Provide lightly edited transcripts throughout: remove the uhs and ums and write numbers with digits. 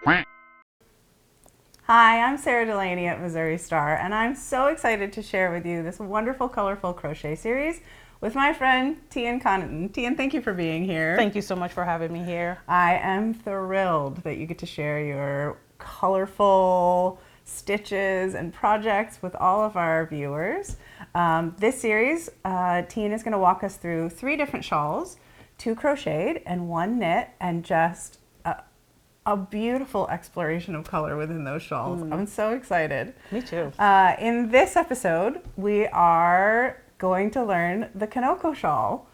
Hi, I'm Sarah Delaney at Missouri Star, and I'm so excited to share with you this wonderful, colorful crochet series with my friend Tian Connaughton. Tian, thank you for being here. Thank you so much for having me here. I am thrilled that you get to share your colorful stitches and projects with all of our viewers. This series, Tian is going to walk us through 3 different shawls, 2 crocheted and 1 knit, and just a beautiful exploration of color within those shawls. I'm so excited. Me too. In this episode, we are going to learn the Konoko shawl,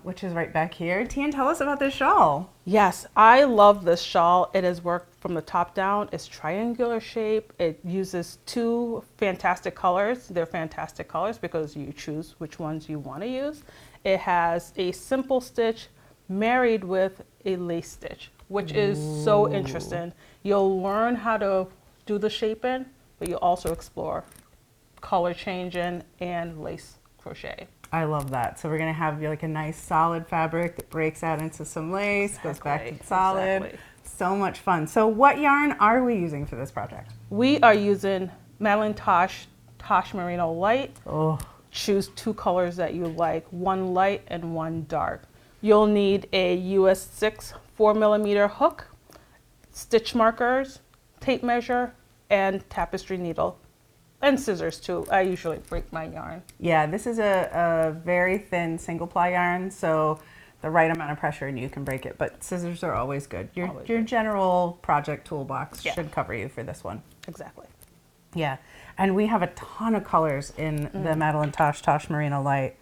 which is right back here. Tian, tell us about this shawl. Yes, I love this shawl. It is worked from the top down. It's triangular shape. It uses 2 fantastic colors. They're fantastic colors because you choose which ones you want to use. It has a simple stitch married with a lace stitch, which is so interesting. You'll learn how to do the shaping, but you'll also explore color changing and lace crochet. I love that. So we're going to have like a nice solid fabric that breaks out into some lace, goes back to solid. Exactly. So much fun. So what yarn are we using for this project? We are using Madeline Tosh Merino Light. Oh, Choose 2 colors that you like, 1 light and 1 dark. You'll need a US 6 4mm hook, stitch markers, tape measure, and tapestry needle, and scissors too. I usually break my yarn. yeah, this is a very thin single ply yarn, so the right amount of pressure and you can break it, but scissors are always good. Your general project toolbox should cover you for this one. Exactly. Yeah, and we have a ton of colors in the Madeline Tosh Merino Light.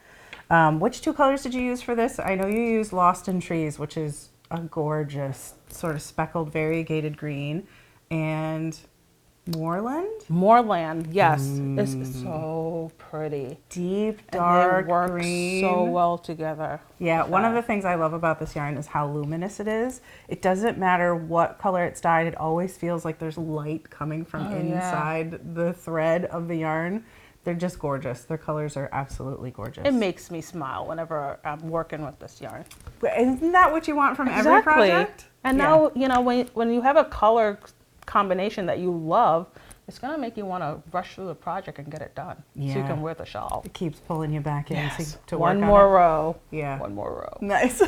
Which 2 colors did you use for this? I know you used Lost in Trees, which is a gorgeous sort of speckled variegated green, and Moorland, yes. It's so pretty. deep dark And they work green. so well together. Yeah, one of the things I love about this yarn is how luminous it is. It doesn't matter what color it's dyed, it always feels like there's light coming from inside the thread of the yarn. They're just gorgeous. Their colors are absolutely gorgeous. It makes me smile whenever I'm working with this yarn. Isn't that what you want from every project? And now, you know, when you have a color combination that you love, it's going to make you want to rush through the project and get it done. So you can wear the shawl. It keeps pulling you back in to work One on more it. row. Yeah. One more row. Nice.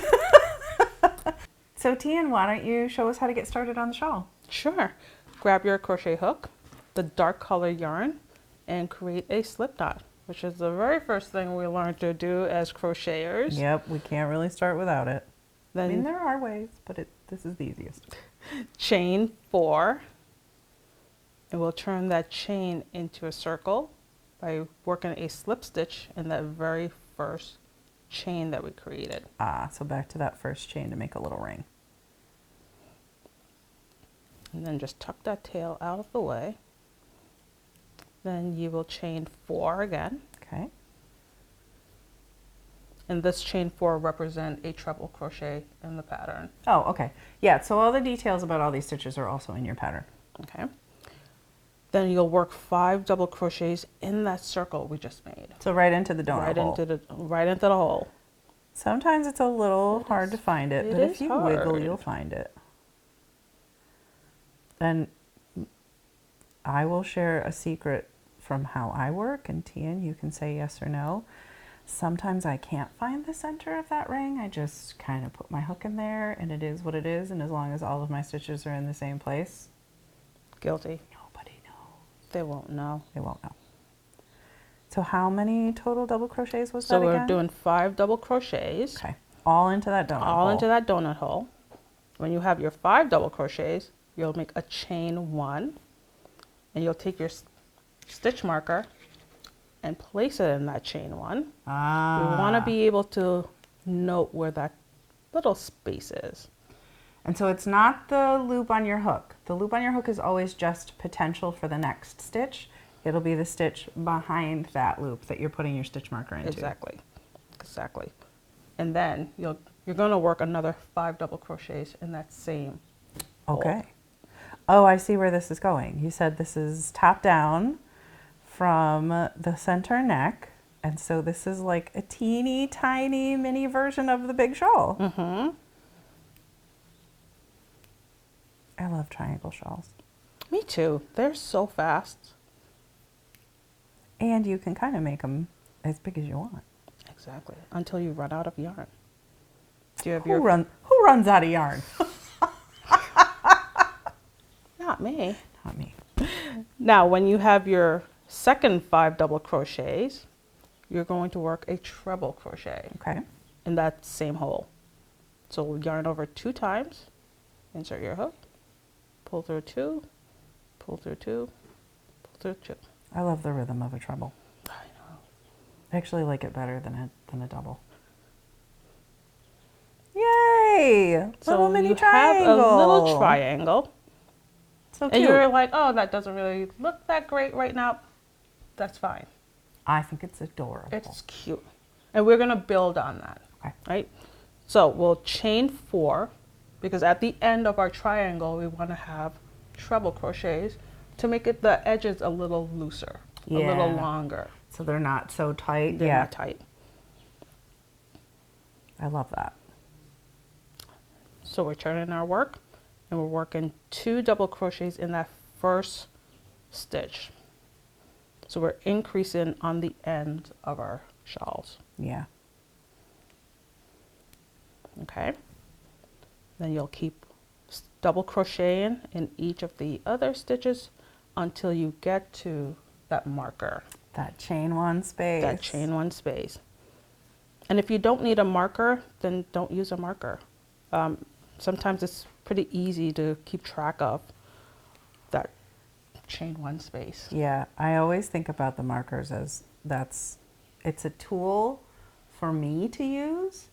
So Tian, why don't you show us how to get started on the shawl? Sure. Grab your crochet hook, the dark color yarn, and create a slip knot, which is the very first thing we learn to do as crocheters. Yep, we can't really start without it. Then I mean, there are ways, but this is the easiest. chain 4, and we'll turn that chain into a circle by working a slip stitch in that very first chain that we created. So back to that first chain to make a little ring. And then just tuck that tail out of the way. Then you will chain 4 again. Okay. And this chain 4 represent a treble crochet in the pattern. Oh, okay. Yeah, so all the details about all these stitches are also in your pattern. Okay. Then you'll work 5 double crochets in that circle we just made. So right into the donut Right hole. right into the hole. Sometimes it's a little hard to find it, but if you wiggle, hard. you'll find it. And I will share a secret from how I work, and Tian, you can say yes or no. Sometimes I can't find the center of that ring. I just kind of put my hook in there, and it is what it is, and as long as all of my stitches are in the same place, Guilty. nobody knows. They won't know. They won't know. So how many total double crochets was So that we're again? doing 5 double crochets. Okay, all into that donut All hole. into that donut hole. When you have your 5 double crochets, you'll make a chain 1, and you'll take your stitch marker and place it in that chain 1. We want to be able to note where that little space is. And so it's not the loop on your hook. The loop on your hook is always just potential for the next stitch. It'll be the stitch behind that loop that you're putting your stitch marker into. Exactly. And then you're going to work another 5 double crochets in that same hole. Okay. Oh, I see where this is going. You said this is top down from the center neck. And so this is like a teeny tiny mini version of the big shawl. Mm-hmm. I love triangle shawls. Me too. They're so fast. And you can kind of make them as big as you want. Exactly. Until you run out of yarn. Do you have Who runs out of yarn? Not me. Not me. Now, when you have your second 5 double crochets, you're going to work a treble crochet Okay. in that same hole. So yarn over 2 times, insert your hook, pull through 2, pull through 2, pull through 2. I love the rhythm of a treble. I know. I actually like it better than a double. Yay! So Little mini you triangle. have a little triangle. So And cute. you're like, oh, that doesn't really look that great right now. That's fine. I think it's adorable. It's cute. And we're going to build on that. Okay. Right? So we'll chain 4 because at the end of our triangle, we want to have treble crochets to make it the edges a little looser, a little Yeah. longer. So they're not so tight. They're yeah. not tight. I love that. So we're turning our work and we're working 2 double crochets in that first stitch. So we're increasing on the end of our shawls. Yeah. Okay. Then you'll keep double crocheting in each of the other stitches until you get to that marker, That chain 1 space. that chain 1 space. And if you don't need a marker, then don't use a marker. Sometimes it's pretty easy to keep track of that chain 1 space. Yeah, I always think about the markers as it's a tool for me to use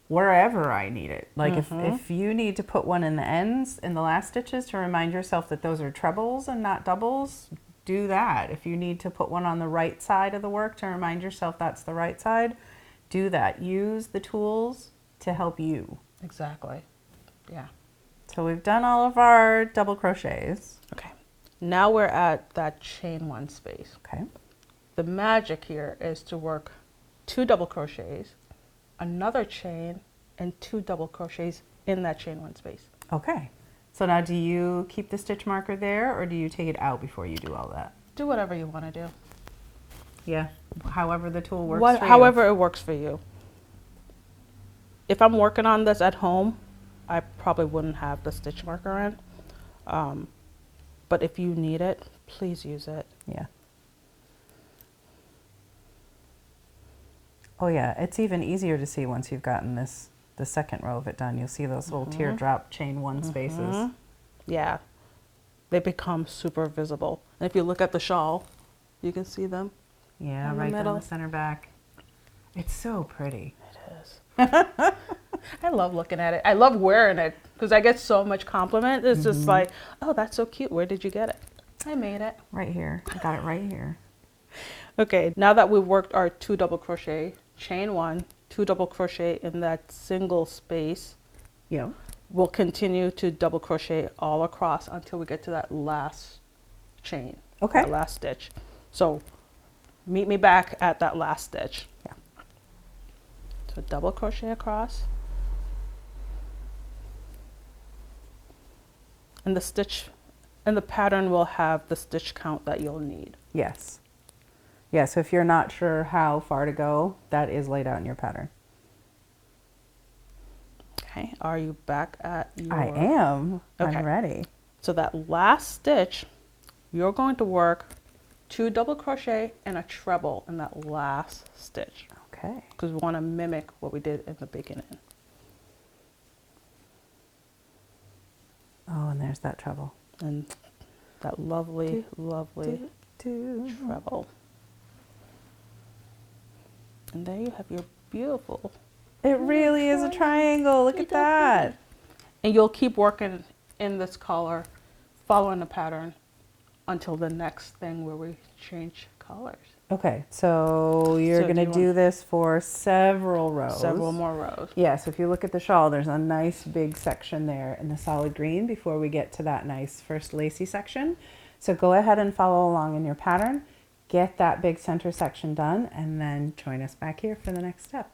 wherever I need it. Like if you need to put one in the ends in the last stitches to remind yourself that those are trebles and not doubles, do that. If you need to put one on the right side of the work to remind yourself that's the right side, do that. Use the tools to help you. Exactly. Yeah. So we've done all of our double crochets. Okay. Now we're at that chain 1 space. Okay. The magic here is to work 2 double crochets, another chain, and 2 double crochets in that chain 1 space. Okay. So now do you keep the stitch marker there or do you take it out before you do all that? Do whatever you want to do. Yeah. However the tool works for you. However it works for you. If I'm working on this at home, I probably wouldn't have the stitch marker in. But if you need it, please use it. Yeah. Oh yeah, it's even easier to see once you've gotten the second row of it done. You'll see those little teardrop chain 1 spaces. Yeah. They become super visible. And if you look at the shawl, you can see them. Yeah, In the right down middle. the center back. It's so pretty. It is. I love looking at it. I love wearing it because I get so much compliment. It's just like, oh, that's so cute. Where did you get it? I made it. Right here. I got it right here. Okay, now that we've worked our 2 double crochet, chain 1, 2 double crochet in that single space, Yeah. we'll continue to double crochet all across until we get to that last chain. Okay. That last stitch. So meet me back at that last stitch. Yeah. So double crochet across. And the stitch and the pattern will have the stitch count that you'll need. Yes. Yeah, so if you're not sure how far to go, that is laid out in your pattern. Okay, are you back at your... I am. Okay. I'm ready. So that last stitch, you're going to work 2 double crochet and a treble in that last stitch Okay. because we want to mimic what we did in the beginning. Oh, and there's that treble. And that lovely, lovely treble. And there you have your beautiful... It really is a triangle. Look at that. And you'll keep working in this color, following the pattern until the next thing where we change colors. Okay, so you're So going do to you do want- this for several rows. Several more rows. Yeah, so if you look at the shawl, there's a nice big section there in the solid green before we get to that nice first lacy section. So go ahead and follow along in your pattern, get that big center section done, and then join us back here for the next step.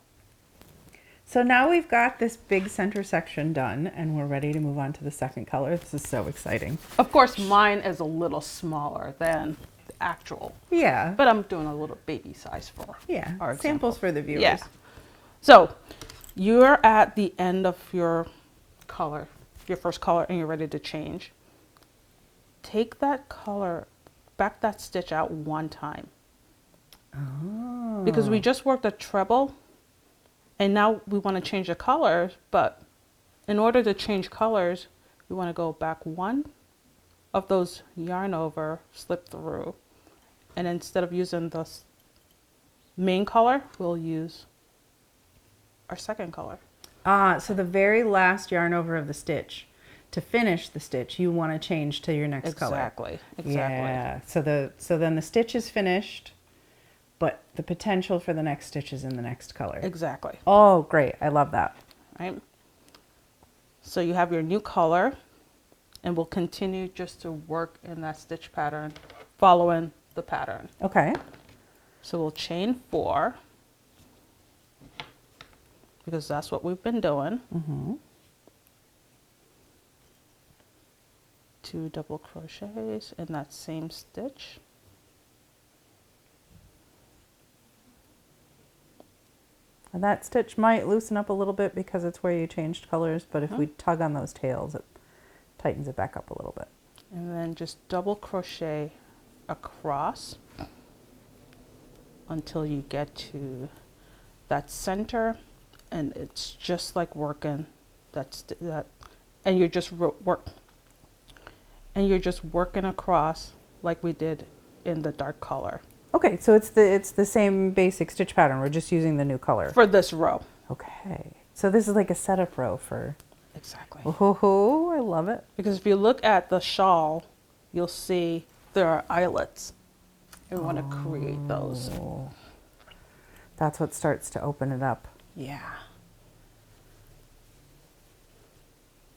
So now we've got this big center section done and we're ready to move on to the second color. This is so exciting. Of course, mine is a little smaller than the actual. Yeah. But I'm doing a little baby size for our Samples example. for the viewers. Yeah. So you're at the end of your color, your first color, and you're ready to change. Take that color, back that stitch out one time. Oh. Because we just worked a treble and now we want to change the colors, but in order to change colors, we want to go back one of those yarn over, slip through, and instead of using the main color, we'll use our second color. So the very last yarn over of the stitch, to finish the stitch, you want to change to your next color. Exactly. Yeah. So then the stitch is finished, but the potential for the next stitch is in the next color. Exactly. Oh, great. I love that. Right. So you have your new color, and we'll continue just to work in that stitch pattern, following the pattern. Okay. So we'll chain 4, because that's what we've been doing. Mm-hmm. 2 double crochets in that same stitch. And that stitch might loosen up a little bit because it's where you changed colors, but if we tug on those tails, it tightens it back up a little bit. And then just double crochet across until you get to that center, and it's just like working that, and you're just working across like we did in the dark color. Okay, so it's the same basic stitch pattern. We're just using the new color. For this row. Okay. So this is like a setup row for... Exactly. Oh, I love it. Because if you look at the shawl, you'll see there are eyelets. And we want to create those. That's what starts to open it up. Yeah.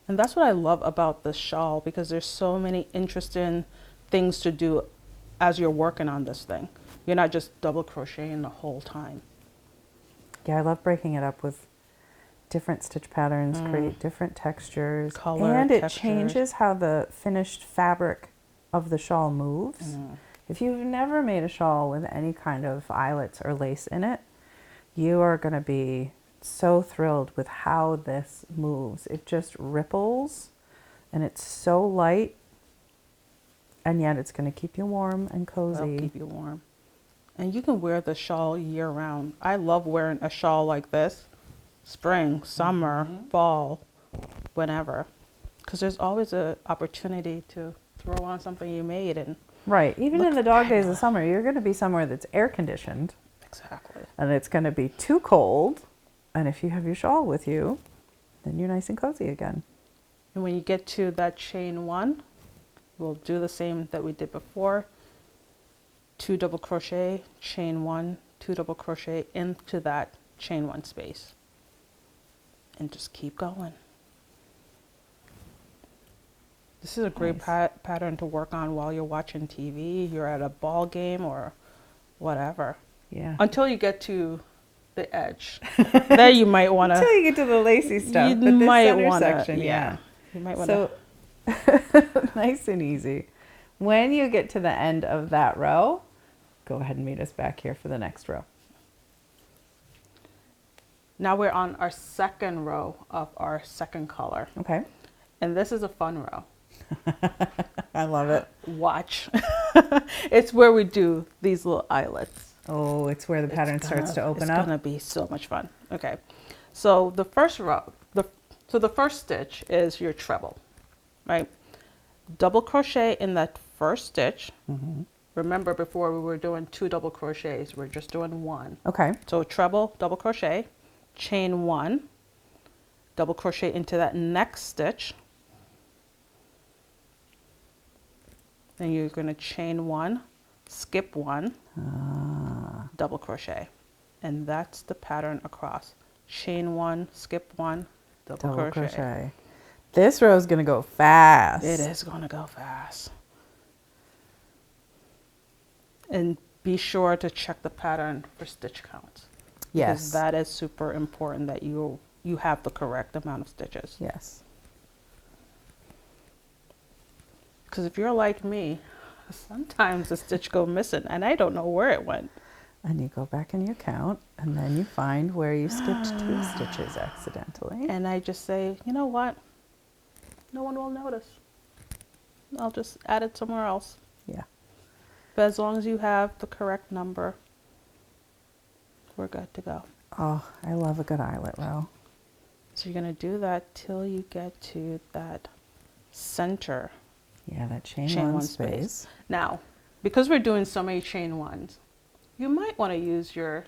And that's what I love about this shawl, because there's so many interesting things to do as you're working on this thing. You're not just double crocheting the whole time. Yeah, I love breaking it up with different stitch patterns, create different textures. Color, and it textures. changes how the finished fabric of the shawl moves. If you've never made a shawl with any kind of eyelets or lace in it, you are going to be so thrilled with how this moves. It just ripples and it's so light, and yet it's going to keep you warm and cozy. It'll keep you warm. And you can wear the shawl year round. I love wearing a shawl like this. Spring, summer, fall, whenever. Because there's always an opportunity to throw on something you made. And right. Even in the dog days of summer, you're going to be somewhere that's air conditioned. Exactly. And it's going to be too cold. And if you have your shawl with you, then you're nice and cozy again. And when you get to that chain 1, we'll do the same that we did before. 2 double crochet, chain 1, 2 double crochet into that chain 1 space. And just keep going. This is a great pattern to work on while you're watching TV, you're at a ball game or whatever. Yeah. Until you get to the edge. Then you might want to. Until you get to the lacy stuff. You but this might center want section, to. yeah. You might want to. So nice and easy. When you get to the end of that row, go ahead and meet us back here for the next row. Now we're on our second row of our second color. Okay. And this is a fun row. I love it. Watch. It's where we do these little eyelets. Oh, it's where the pattern starts to open up. It's going to be so much fun. Okay. So the first row, the first stitch is your treble, right? Double crochet in that first stitch. Remember, before we were doing 2 double crochets, we're just doing 1. Okay. So treble, double crochet, chain 1, double crochet into that next stitch. Then you're going to chain 1, skip 1, double crochet. And that's the pattern across. Chain 1, skip 1, double crochet. This row is going to go fast. It is going to go fast. And be sure to check the pattern for stitch counts. Because Yes. that is super important that you have the correct amount of stitches. Yes. Because if you're like me, sometimes a stitch go missing and I don't know where it went. And you go back and you count, and then you find where you skipped 2 stitches accidentally. And I just say, you know what? No one will notice. I'll just add it somewhere else. Yeah. But as long as you have the correct number, we're good to go. Oh, I love a good eyelet row. So you're going to do that till you get to that center Yeah, that chain one one space. space. Now, because we're doing so many chain ones, you might want to use your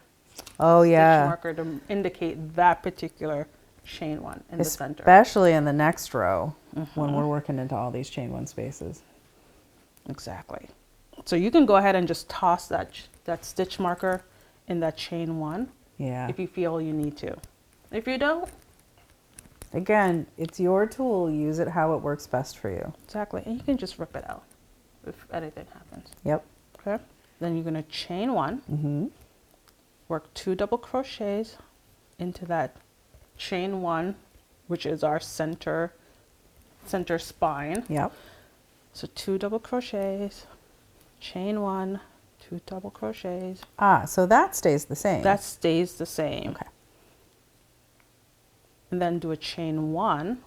Oh, stitch yeah. marker to indicate that particular chain one in the center. Especially in the next row when we're working into all these chain one spaces. Exactly. So you can go ahead and just toss that stitch marker in that chain one Yeah. if you feel you need to. If you don't, Again, it's your tool. Use it how it works best for you. exactly. And you can just rip it out if anything happens. Yep. Okay. Then you're going to chain one, Mm-hmm. work 2 double crochets into that chain one, which is our center spine. Yep. So 2 double crochets, chain one, 2 double crochets. Ah, so that stays the same. That stays the same. okay. And then do a chain one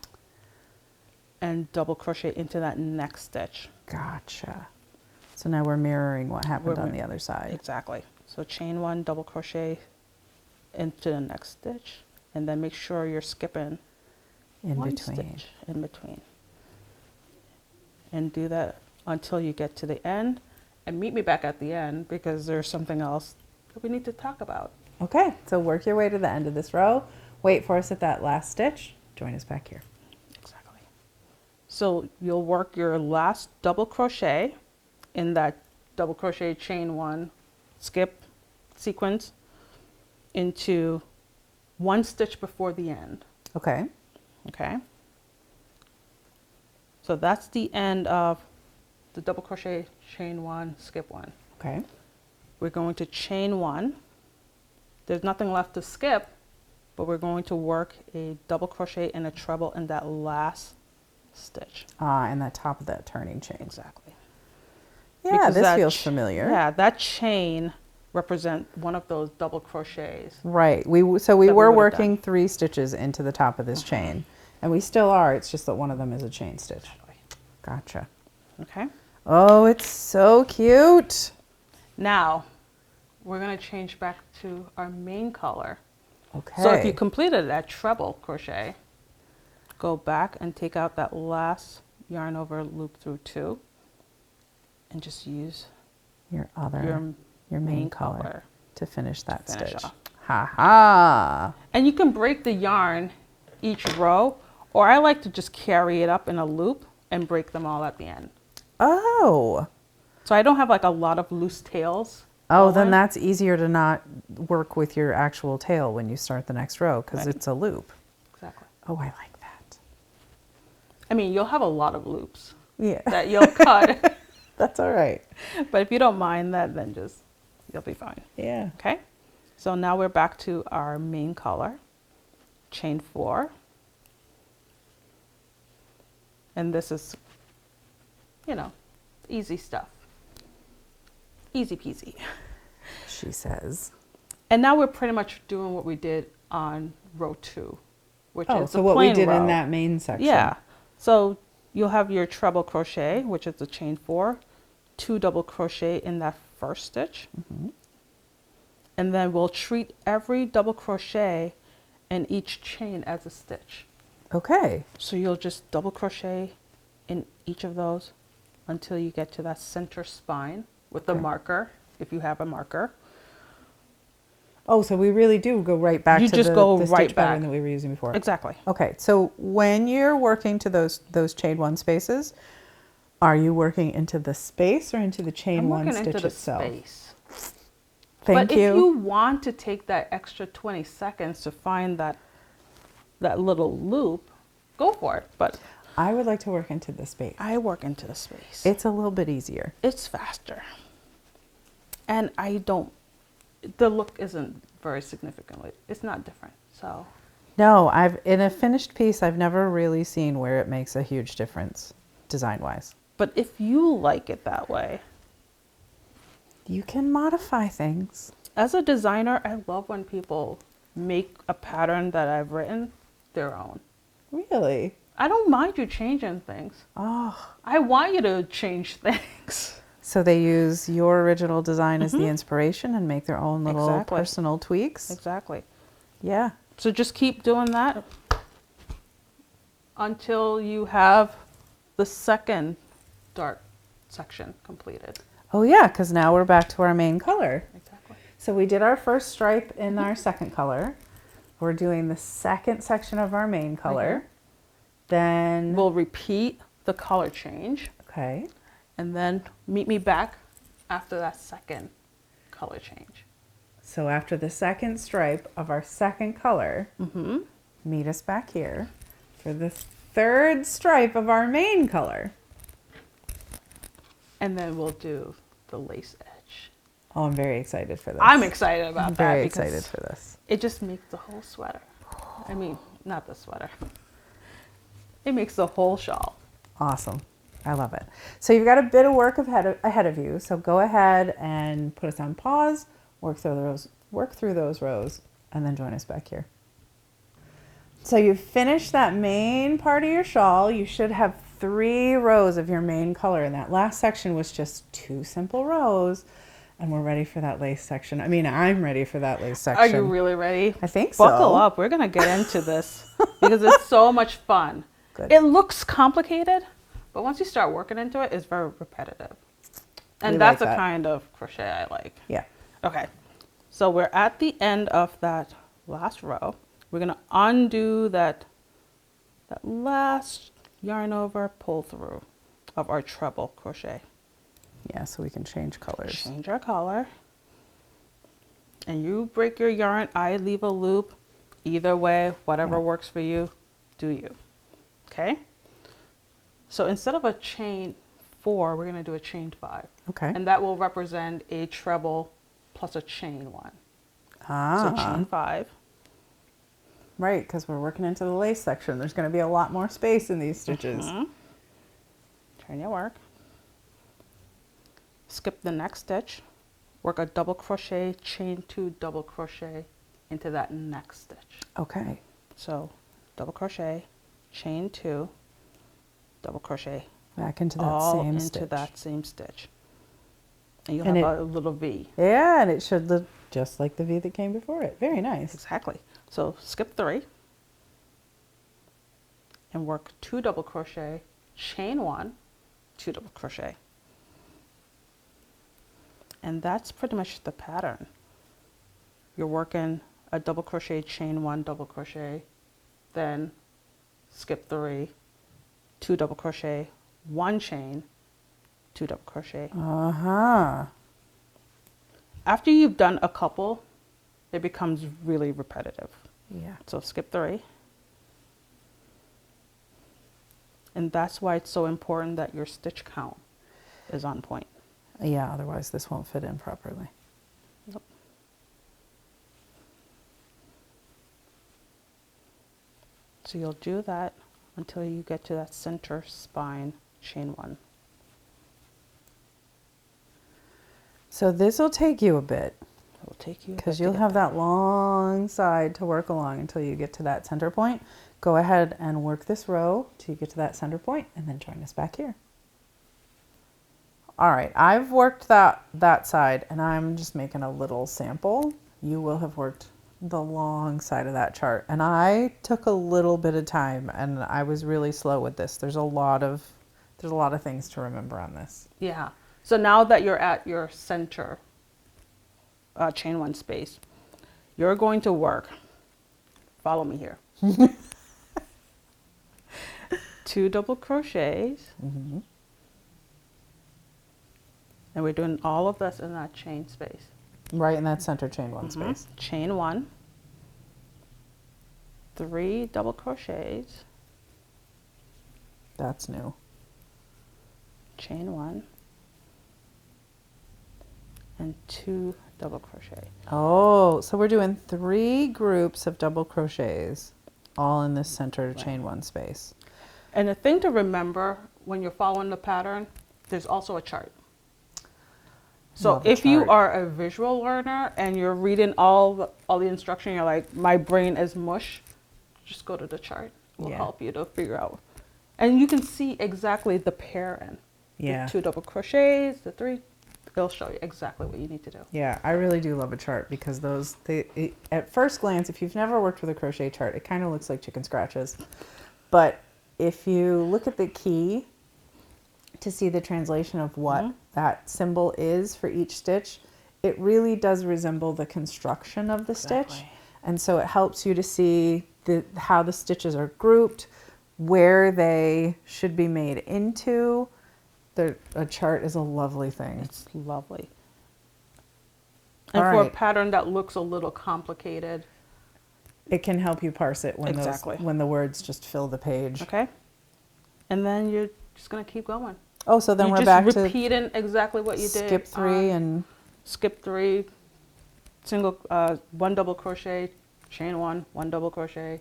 and double crochet into that next stitch. Gotcha. So now we're mirroring what happened on the other side. Exactly. So chain one, double crochet into the next stitch, and then make sure you're skipping In one between. stitch in between. And do that until you get to the end, and meet me back at the end because there's something else that we need to talk about. Okay, so work your way to the end of this row. Wait for us at that last stitch. Join us back here. Exactly. So you'll work your last double crochet in that double crochet chain one skip sequence into 1 stitch before the end. Okay. Okay. So that's the end of the double crochet chain one, skip one. Okay. We're going to chain one. There's nothing left to skip, but we're going to work a double crochet and a treble in that last stitch. Ah, and that top of that turning chain. Exactly. Yeah, Because this that feels familiar. Yeah, that chain represent one of those double crochets. Right. So we That we were would've working done. 3 stitches into the top of this chain, and we still are. It's just that one of them is a chain stitch. Gotcha. Okay. Oh, it's so cute. Now, we're going to change back to our main color. Okay. So if you completed that treble crochet, go back and take out that last yarn over loop through 2 and just use your your main color to finish that finish stitch. off. Ha ha. And you can break the yarn each row, or I like to just carry it up in a loop and break them all at the end. Oh. So I don't have like a lot of loose tails. Oh, then going. that's easier to not work with your actual tail when you start the next row because Right. it's a loop. Exactly. Oh, I like that. I mean, you'll have a lot of loops Yeah, that you'll cut, that's all right. but if you don't mind that, then just, you'll be fine. Yeah. Okay, so now we're back to our main color, chain 4, and this is, you know, easy stuff, easy peasy. She says. And now we're pretty much doing what we did on row 2, which Oh, is so the what we plain did row. in that main section. Yeah, so you'll have your treble crochet, which is the chain 4, 2 double crochet in that first stitch. And then we'll treat every double crochet in each chain as a stitch. Okay. So you'll just double crochet in each of those until you get to that center spine with the Okay. marker, if you have a marker. Oh, so we really do go right back You to just the, go the right stitch pattern back. that we were using before. Exactly. Okay, so when you're working to those chain 1 spaces, are you working into the space or into the chain I'm 1 working stitch into the itself? space. Thank But you. if you want to take that extra 20 seconds to find that little loop, go for it. But I would like to work into the space. I work into the space. It's a little bit easier. It's faster. And I don't the look isn't very significantly, it's not different. So No, in a finished piece, I've never really seen where it makes a huge difference design-wise. but if you like it that way, You can modify things. as a designer, I love when people make a pattern that I've written their own. Really? I don't mind you changing things. Oh. I want you to change things. So they use your original design as the inspiration and make their own little Exactly. personal tweaks? Exactly. Yeah. So just keep doing that until you have the second dark section completed. Oh yeah, because now we're back to our main color. Exactly. So we did our first stripe in our second color. We're doing the second section of our main color. Then, We'll repeat the color change okay. and then meet me back after that second color change. So after the second stripe of our second color, meet us back here for the third stripe of our main color. And then we'll do the lace edge. Oh, I'm very excited for this. I'm excited about I'm that very because excited for this. it just makes the whole sweater. I mean, not the sweater. It makes the whole shawl. Awesome. I love it. So you've got a bit of work ahead of you. So go ahead and put us on pause, work through those rows, and then join us back here. So you've finished that main part of your shawl. You should have 3 rows of your main color, and that last section was just 2 simple rows, and we're ready for that lace section. I mean, I'm ready for that lace section. Are you really ready? I think so. Buckle up. We're going to get into this because it's so much fun. Good. It looks complicated, but once you start working into it, it's very repetitive. And We that's like the that. kind of crochet I like. Yeah. Okay, so we're at the end of that last row. We're going to undo that last yarn over pull through of our treble crochet. Yeah, so we can change colors. Change our color. And you break your yarn, I leave a loop. Either way, whatever works for you, do you. Okay? So instead of a chain 4, we're going to do a chain 5. Okay. And that will represent a treble plus a chain 1. Ah, So chain 5. right, because we're working into the lace section. There's going to be a lot more space in these stitches. Turn your work. Skip the next stitch. Work a double crochet, chain 2, double crochet into that next stitch. Okay. So double crochet, chain 2, double crochet Back into that all same into stitch. that same stitch. And you'll And have a little V. Yeah, and it should look just like the V that came before it. Very nice. Exactly. So skip 3 and work 2 double crochet, chain 1, 2 double crochet. And that's pretty much the pattern. You're working a double crochet, chain 1, double crochet, then skip 3, 2 double crochet, 1 chain, 2 double crochet. Uh-huh. After you've done a couple, it becomes really repetitive. Yeah. So skip 3. And that's why it's so important that your stitch count is on point. Yeah, otherwise this won't fit in properly. Nope. So you'll do that until you get to that center spine, chain 1. So this will take you a bit It will take you a because bit to you'll get have there. that long side to work along until you get to that center point. Go ahead and work this row till you get to that center point and then join us back here. All right, I've worked that side and I'm just making a little sample. You will have worked the long side of that chart, and I took a little bit of time and I was really slow with this. There's a lot of things to remember on this. Yeah. So now that you're at your center chain 1 space, you're going to work. Follow me here. 2 double crochets. Mm-hmm. And we're doing all of this in that chain space. Right in that center chain 1 space. Chain 1, 3 double crochets, That's new. chain 1, and 2 double crochet. Oh, so we're doing 3 groups of double crochets all in this center chain 1 space. And the thing to remember when you're following the pattern, there's also a chart. So if you are a visual learner and you're reading all the instruction, you're like, my brain is mush, just go to the chart. It will help you to figure out. And you can see exactly the pairing. Yeah. The 2 double crochets, the 3, it'll show you exactly what you need to do. Yeah, I really do love a chart because those, at first glance, if you've never worked with a crochet chart, it kind of looks like chicken scratches. But if you look at the key to see the translation of what that symbol is for each stitch, it really does resemble the construction of the stitch. And so it helps you to see how the stitches are grouped, where they should be made into. A chart is a lovely thing. It's lovely. And for a pattern that looks a little complicated, it can help you parse it when when the words just fill the page. Okay. And then you're just going to keep going. Oh, so then we're back to repeating exactly what you did. Skip 3 and skip 3, single 1 double crochet, chain 1, 1 double crochet,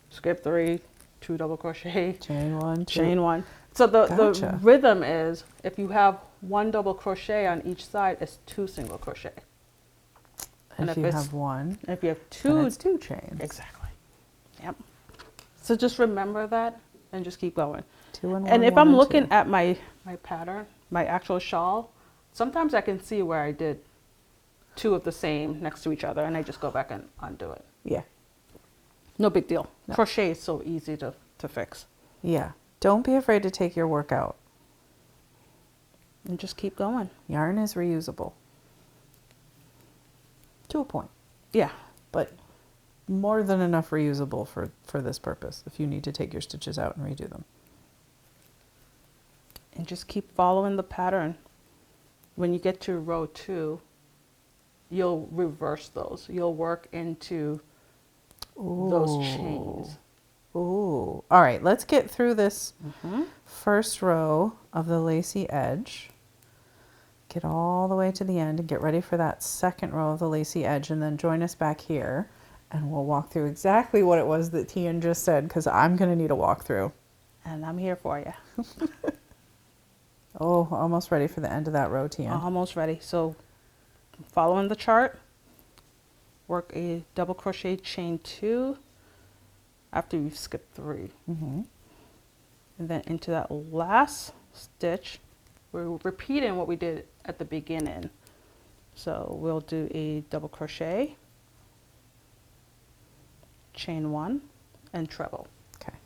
skip 3, 2 double crochet, chain 1, 2. chain 1. So the rhythm is, if you have 1 double crochet on each side, it's 2 single crochet. And if you have 1, if you have 2, it's 2 chains. Exactly. Yep. So just remember that and just keep going. 2 and 1. And if I'm looking at my pattern, my actual shawl, sometimes I can see where I did 2 of the same next to each other, and I just go back and undo it. Yeah. No big deal. No. Crochet is so easy to fix. Yeah. Don't be afraid to take your work out. And just keep going. Yarn is reusable. To a point. Yeah. But more than enough reusable for this purpose, if you need to take your stitches out and redo them. And just keep following the pattern. When you get to row 2, you'll reverse those. You'll work into those chains. Ooh. All right, let's get through this first row of the lacy edge. Get all the way to the end and get ready for that second row of the lacy edge, and then join us back here and we'll walk through exactly what it was that Tian just said, because I'm going to need a walkthrough. And I'm here for you. Oh, almost ready for the end of that row, Tian. Almost ready. So following the chart, work a double crochet, chain 2 after you've skipped 3. And then into that last stitch, we're repeating what we did at the beginning. So we'll do a double crochet, chain 1, and treble. Okay.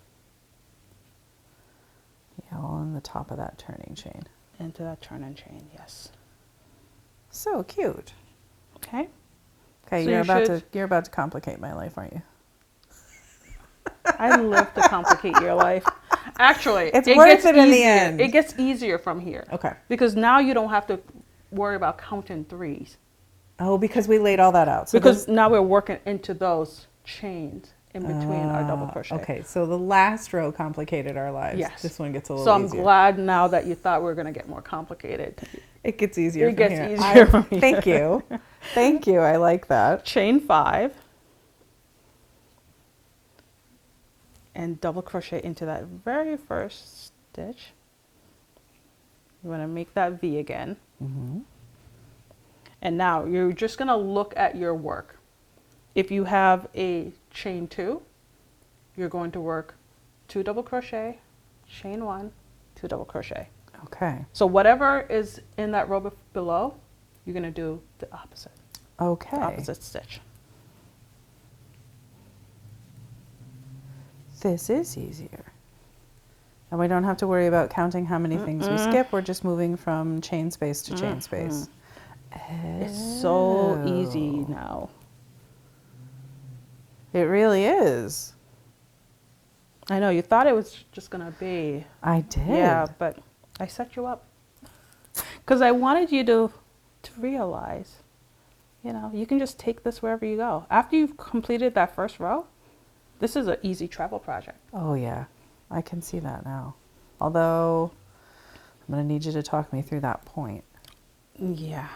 Yeah, all on the top of that turning chain. Into that turning chain, yes. So cute. Okay. Okay, So you're about to complicate my life, aren't you? I love to complicate your life. Actually, it worth it easier. in the end. It gets easier from here. Okay. Because now you don't have to worry about counting 3s. Oh, because we laid all that out. So because now we're working into those chains in between our double crochet. Okay, so the last row complicated our lives. Yes. This one gets a little easier. So I'm glad now that you thought we were going to get more complicated. It gets easier from here. It gets easier from here. Thank you. Thank you. I like that. Chain 5. And double crochet into that very first stitch. You want to make that V again. And now you're just going to look at your work. If you have a chain 2, you're going to work 2 double crochet, chain 1, 2 double crochet. Okay. So whatever is in that row below, you're going to do the opposite. Okay. The opposite stitch. This is easier. And we don't have to worry about counting how many things we skip. We're just moving from chain space to chain space. It's so easy now. It really is. I know, you thought it was just going to be. I did. Yeah, but I set you up. Because I wanted you to realize, you know, you can just take this wherever you go. After you've completed that first row, this is an easy travel project. Oh, yeah. I can see that now. Although, I'm going to need you to talk me through that point. Yeah.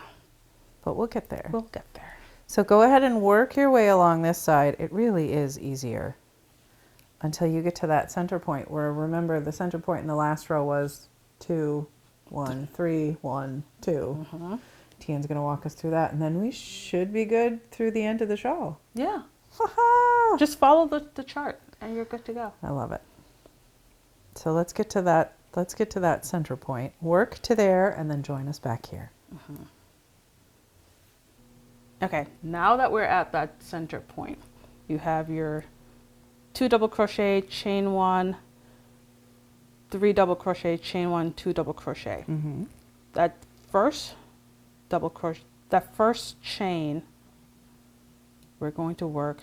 but we'll get there. We'll get there. So go ahead and work your way along this side. It really is easier until you get to that center point where, remember, the center point in the last row was 2, 1, 3, 1, 2. Tian's going to walk us through that, and then we should be good through the end of the shawl. Yeah. Ha-ha! Just follow the chart and you're good to go. I love it. So let's get to that. Let's get to that center point. Work to there and then join us back here. Okay, now that we're at that center point, you have your 2 double crochet, chain 1, 3 double crochet, chain 1, 2 double crochet. That first double crochet, that first chain, we're going to work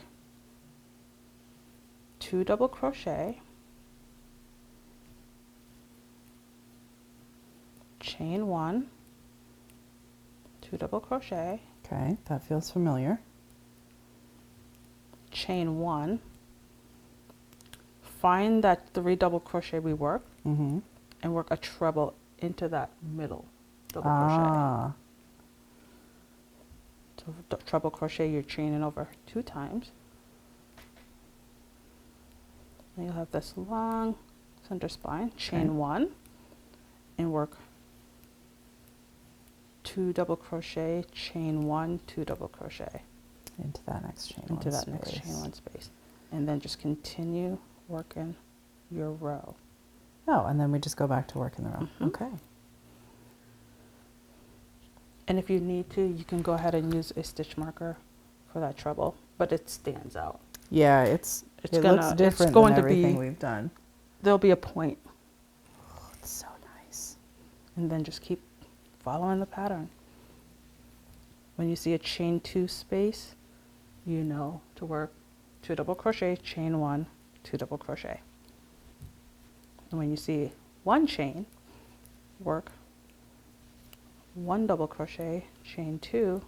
2 double crochet, chain 1, 2 double crochet, Okay, that feels familiar. chain 1, find that 3 double crochet we worked, and work a treble into that middle double crochet. So treble crochet, you're chaining over 2 times. And you'll have this long center spine, chain 1, and work 2 double crochet, chain 1, 2 double crochet Into that next chain into one that space. next chain 1 space, and then just continue working your row. Oh, and then we just go back to work in the row. Okay. And if you need to, you can go ahead and use a stitch marker for that treble, but it stands out. Yeah, it looks different going than to be- everything we've done. There'll be a point, Oh, it's so nice. and then just keep following the pattern. When you see a chain 2 space, you know to work 2 double crochet, chain 1, 2 double crochet. And when you see 1 chain, work 1 double crochet, chain 2,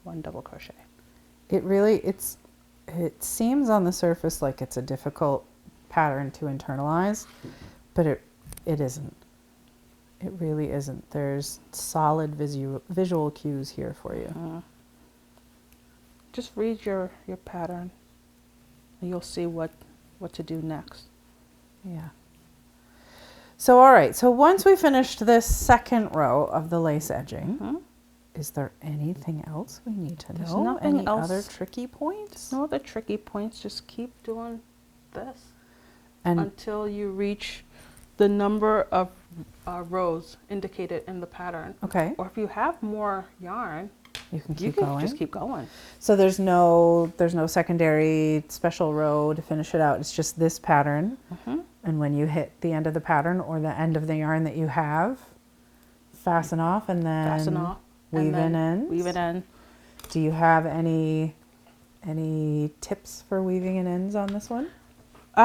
1 double crochet. It seems on the surface like it's a difficult pattern to internalize, but it isn't. It really isn't. There's solid visual cues here for you. Just read your pattern and you'll see what to do next. Yeah. So, all right. So once we finished this second row of the lace edging, is there anything else we need to There's know? nothing Any else. other tricky points? No other tricky points. Just keep doing this And until you reach the number of rows indicated in the pattern. okay, Or if you have more yarn, you can you keep can going. just keep going. So there's no secondary special row to finish it out. It's just this pattern. And when you hit the end of the pattern or the end of the yarn that you have, fasten off and then Fasten off. weave in ends. Weave it in. Do you have any tips for weaving in ends on this one?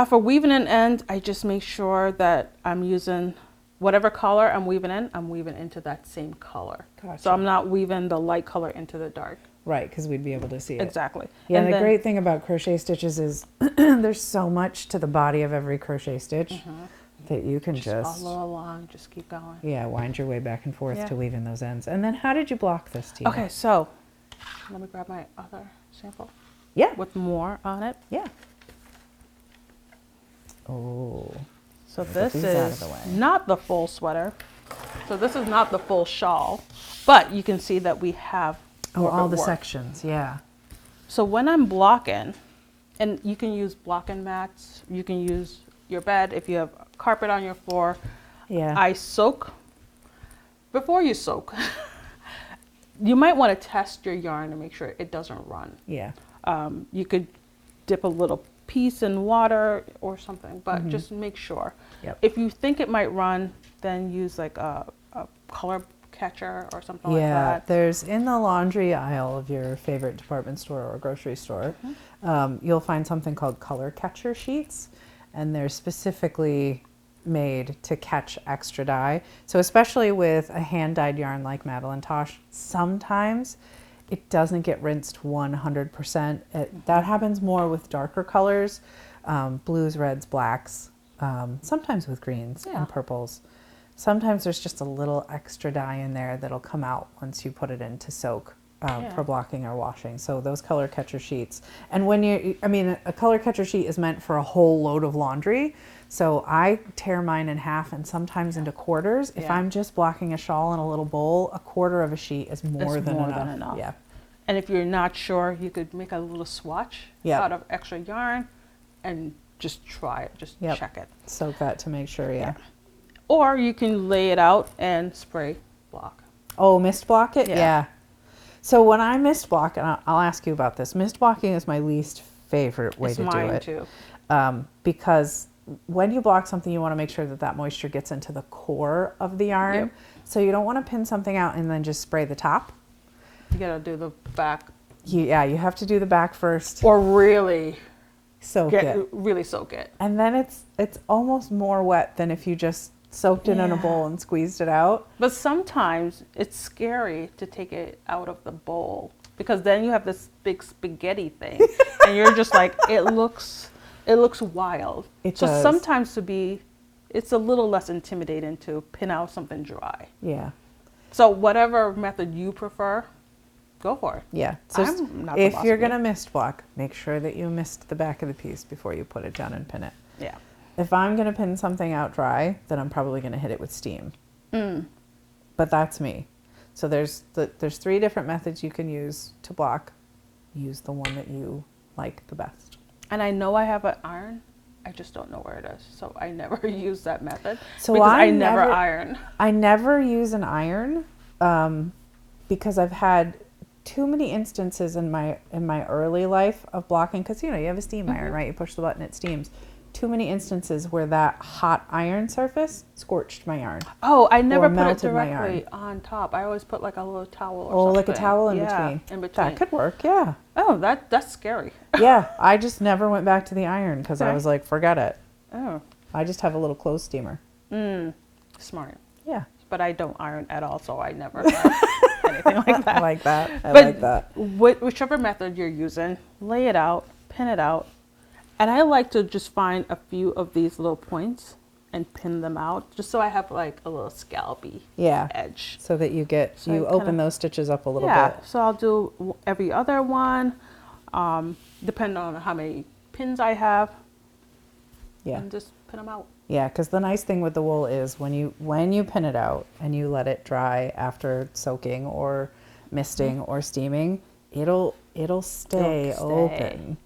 For weaving in ends, I just make sure that I'm using whatever color I'm weaving in, I'm weaving into that same color. Gotcha. So I'm not weaving the light color into the dark. Right, because we'd be able to see it. Exactly. Yeah, And the then- great thing about crochet stitches is there's so much to the body of every crochet stitch that you can just follow along, just keep going. wind your way back and forth Yeah. to weave in those ends. And then how did you block this, Tina? Okay, so let me grab my other sample Yeah. with more on it. Yeah. Oh. So Put this these out of is the way. not the full sweater. So this is not the full shawl, but you can see that we have more of all it the worked. sections, yeah. So when I'm blocking, and you can use blocking mats, you can use your bed if you have carpet on your floor. Yeah. I soak. Before you soak, you might want to test your yarn to make sure it doesn't run. Yeah. You could dip a little piece in water or something, but just make sure. Yep. If you think it might run, then use like a color catcher or something like Yeah, that. there's in the laundry aisle of your favorite department store or grocery store, you'll find something called color catcher sheets, and they're specifically made to catch extra dye. So especially with a hand-dyed yarn like Madeline Tosh, sometimes it doesn't get rinsed 100%. That happens more with darker colors, blues, reds, blacks, sometimes with greens Yeah. and purples. Sometimes there's just a little extra dye in there that'll come out once you put it in to soak for blocking or washing. So those color catcher sheets. And when a color catcher sheet is meant for a whole load of laundry. So I tear mine in half and sometimes into quarters. If I'm just blocking a shawl in a little bowl, a quarter of a sheet is more than enough. Yeah. And if you're not sure, you could make a little swatch out of extra yarn and just try it, just check it. Soak that to make sure, Or you can lay it out and spray block. Oh, mist block it? Yeah. So when I mist block, and I'll ask you about this, mist blocking is my least favorite way to do it. Too. Because when you block something, you want to make sure that that moisture gets into the core of the yarn. Yep. So you don't want to pin something out and then just spray the top. You gotta do the back. Yeah, you have to do the back first. Or really soak it. Really soak it. And then it's almost more wet than if you just soaked it in a bowl and squeezed it out. But sometimes it's scary to take it out of the bowl because then you have this big spaghetti thing and you're just like, it looks wild. It so does. Sometimes it's a little less intimidating to pin out something dry. Yeah. So whatever method you prefer, go for it. Yeah. So if you're going to mist block, make sure that you mist the back of the piece before you put it down and pin it. Yeah. If I'm going to pin something out dry, then I'm probably going to hit it with steam. But that's me. So there's 3 different methods you can use to block. Use the one that you like the best. And I know I have an iron. I just don't know where it is. So I never use that method. So because I never iron. I never use an iron because I've had too many instances in my early life of blocking, because you have a steam iron, right? You push the button, it steams. Too many instances where that hot iron surface scorched my yarn. Oh, I never put it directly on top. I always put like a little towel or something. Like a towel in between. In between. That could work, yeah. Oh, that's scary. Yeah, I just never went back to the iron because I was like, forget it. Oh. I just have a little clothes steamer. Smart. Yeah. But I don't iron at all, so I never anything like that. I like that. I like that. Whichever method you're using, lay it out, pin it out. And I like to just find a few of these little points and pin them out, just so I have like a little scalpy edge. So that you open those stitches up a little bit. Yeah, so I'll do every other one, depending on how many pins I have. Yeah. And just pin them out. Yeah, because the nice thing with the wool is when you pin it out and you let it dry after soaking or misting or steaming, it'll stay open.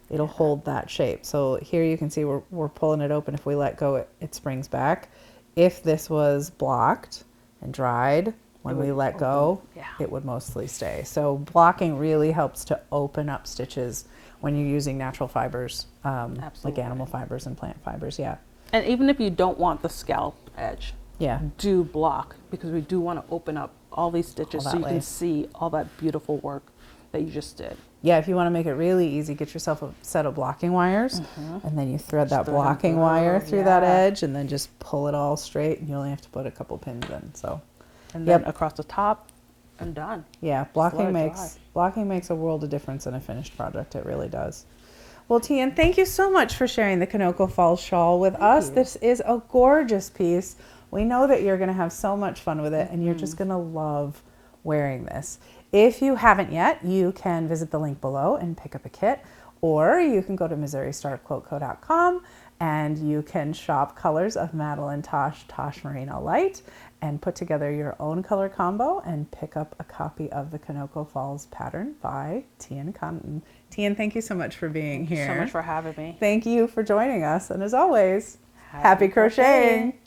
It'll hold that shape. So here you can see we're pulling it open. If we let go, it springs back. If this was blocked and dried, when we let go, it would mostly stay. So blocking really helps to open up stitches when you're using natural fibers, like animal fibers and plant fibers. Yeah. And even if you don't want the scalp edge, do block, because we do want to open up all these stitches so you can see all that beautiful work that you just did. Yeah, if you want to make it really easy, get yourself a set of blocking wires, and then you thread that blocking wire through that edge, and then just pull it all straight, and you only have to put a couple pins in. So, and then across the top, and done. Yeah, blocking makes a world of difference in a finished project. It really does. Well, Tian, thank you so much for sharing the Konoko Falls shawl with us. This is a gorgeous piece. We know that you're going to have so much fun with it, and you're just going to love wearing this. If you haven't yet, you can visit the link below and pick up a kit, or you can go to MissouriStarQuiltCo.com and you can shop colors of Madeline Tosh Merino Light and put together your own color combo and pick up a copy of the Konoko Falls pattern by Tian Connaughton. Tian, thank you so much for being here. Thank you so much for having me. Thank you for joining us, and as always, happy crocheting.